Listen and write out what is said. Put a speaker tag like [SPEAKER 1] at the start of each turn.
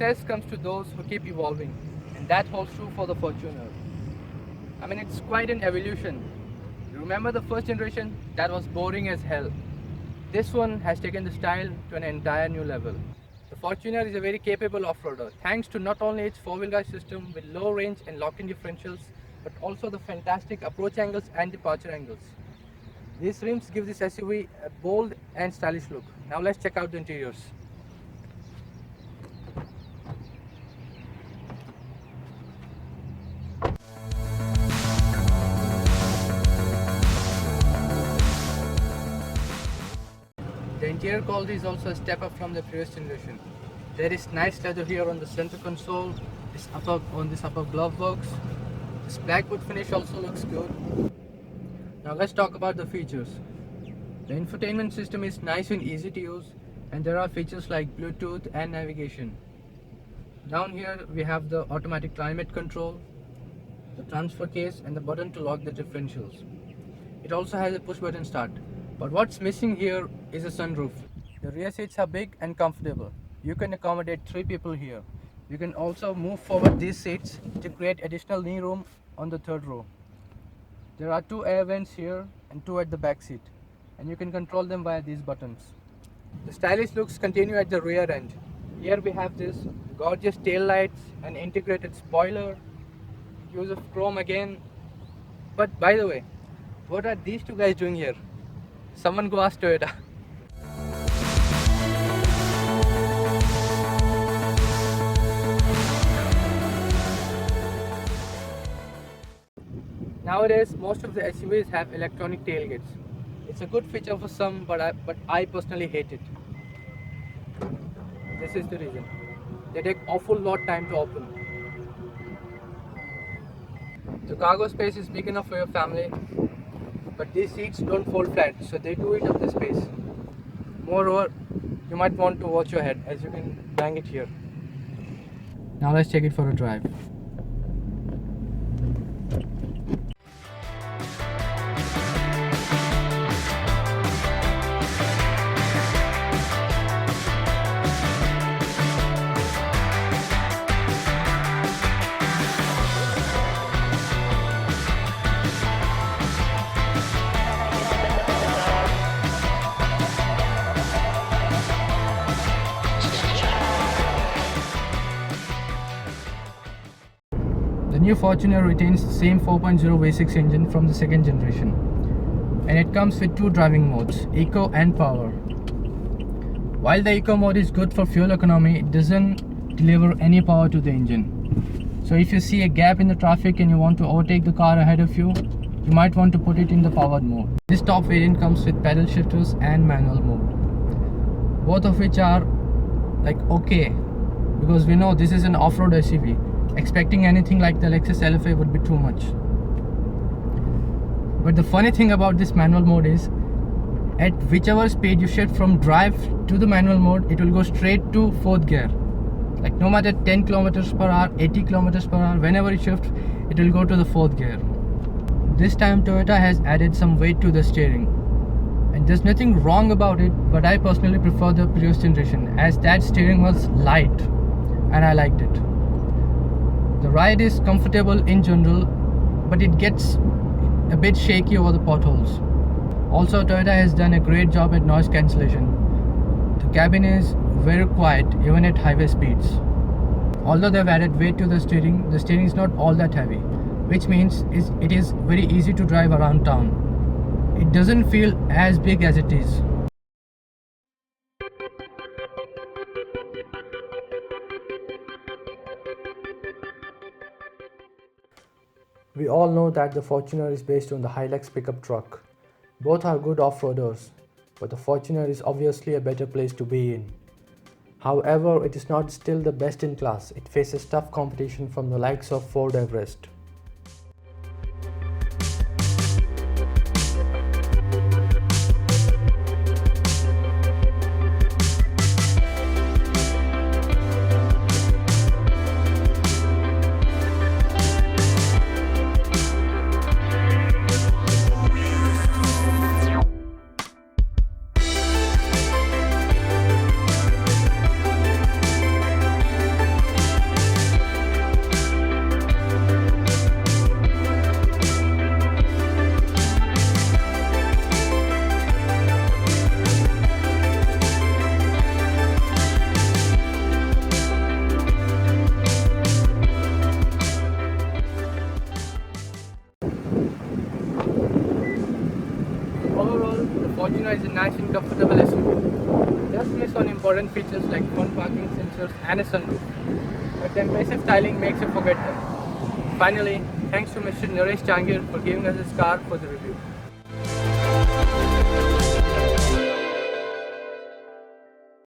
[SPEAKER 1] success comes to those who keep evolving, and that holds true for the Fortuner. I mean, it's quite an evolution. You remember the first generation? That was boring as hell. This one has taken the style to an entire new level. The Fortuner is a very capable off-roader, thanks to not only its four-wheel drive system with low range and lock-in differentials, but also the fantastic approach angles and departure angles. These rims give this SUV a bold and stylish look. Now let's check out the interiors. The interior quality is also a step up from the previous generation. There is nice leather here on the center console, this upper glove box. This black wood finish also looks good. Now let's talk about the features. The infotainment system is nice and easy to use, and there are features like Bluetooth and navigation. Down here we have the automatic climate control, the transfer case, and the button to lock the differentials. It also has a push button start. But what's missing here is a sunroof. The rear seats are big and comfortable. You can accommodate 3 people here. You can also move forward these seats to create additional knee room on the third row. There are 2 air vents here and 2 at the back seat, and you can control them via these buttons. The stylish looks continue at the rear end. Here we have this gorgeous tail lights, an integrated spoiler, use of chrome again. But by the way, what are these 2 guys doing here? Someone go ask Toyota. Nowadays, most of the SUVs have electronic tailgates. It's a good feature for some, but I personally hate it. This is the reason. They take awful lot time to open. The cargo space is big enough for your family, but these seats don't fold flat, so they do eat up the space. Moreover, you might want to watch your head, as you can bang it here. Now let's take it for a drive. The new Fortuner retains the same 4.0 V6 engine from the second generation, and it comes with 2 driving modes, Eco and Power. While the Eco mode is good for fuel economy, it doesn't deliver any power to the engine. So if you see a gap in the traffic and you want to overtake the car ahead of you, you might want to put it in the powered mode. This top variant comes with pedal shifters and manual mode, both of which are like okay, because we know this is an off-road SUV. Expecting anything like the Lexus LFA would be too much. But the funny thing about this manual mode is, at whichever speed you shift from drive to the manual mode, it will go straight to 4th gear. Like no matter 10 kilometers per hour, 80 kilometers per hour, whenever it shifts, it will go to the 4th gear. This time Toyota has added some weight to the steering, and there's nothing wrong about it, but I personally prefer the previous generation, as that steering was light and I liked it. The ride is comfortable in general, but it gets a bit shaky over the potholes. Also, Toyota has done a great job at noise cancellation. The cabin is very quiet even at highway speeds. Although they've added weight to the steering is not all that heavy, which means it is very easy to drive around town. It doesn't feel as big as it is. We all know that the Fortuner is based on the Hilux pickup truck. Both are good off-roaders, but the Fortuner is obviously a better place to be in. However, it is not still the best in class. It faces tough competition from the likes of Ford Everest. nice and comfortable SUV. Just miss on important features like front parking sensors and a sunroof, but the impressive styling makes you forget them. Finally, thanks to Mr. Naresh Jangir for giving us this car for the review.